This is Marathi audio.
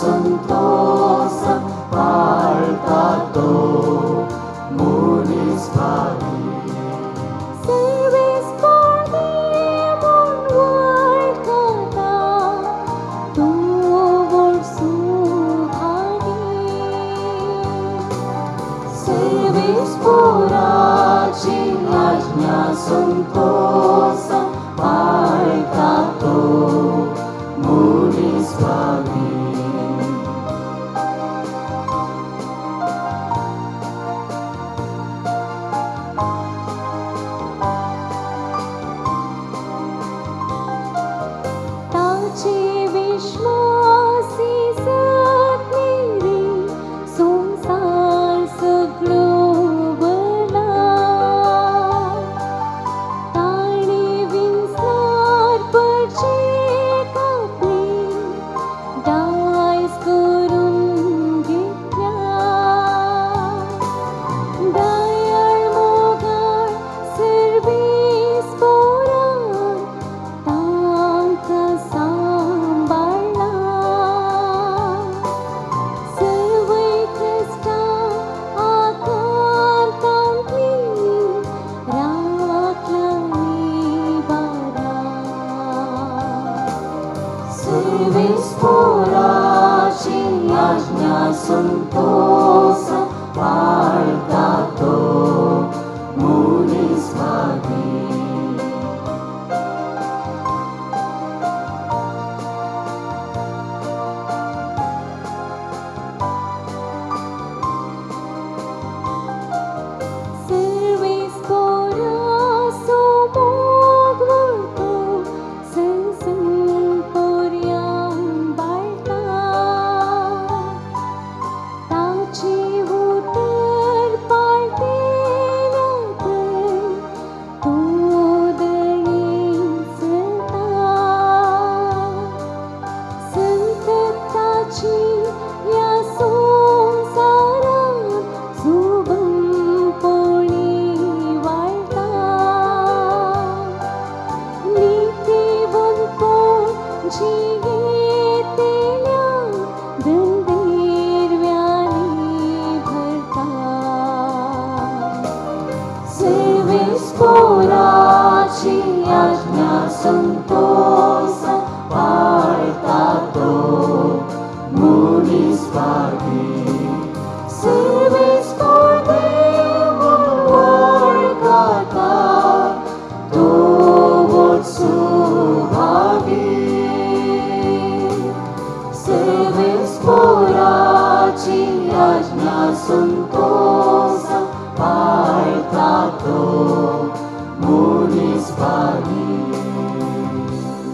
संतोष पाळता तो Muniswamy. Service for them on world kata, tu suhagi. Service पोराची आज्ञा संतोष पाळता तो मुनिस्वामी. ताचे विश्वासी सत्मेरी संसार सगळो भला. ताणे विंचणार पडचे कापली डायस करून घेतल्या. दयाळ मोगाळ सर्वीस पोरां तांकां सांबाळला. सर्वय कश्टां आकांतांतली राखला निबारा. Service पोराची आज्ञा संतोष पाळता तो मुनिस्वामी. Service पोरासो मोग वळतो संसन पोरयां बाळटा. ताची उतर पाळटेल्यात तो दयेन चलता. संतताची या संसारांत शुभम पोळी वाळटा. नीतिवंतपण जियेतेल्या धनदेरव्यांनी भरता. Service पोराची आज्ञा संतोष पाळता तो Muniswamy. Service for them on world kata, तो सुभागी. Service पोराची आज्ञा संतोष पाळता तो मुनिस्वामी.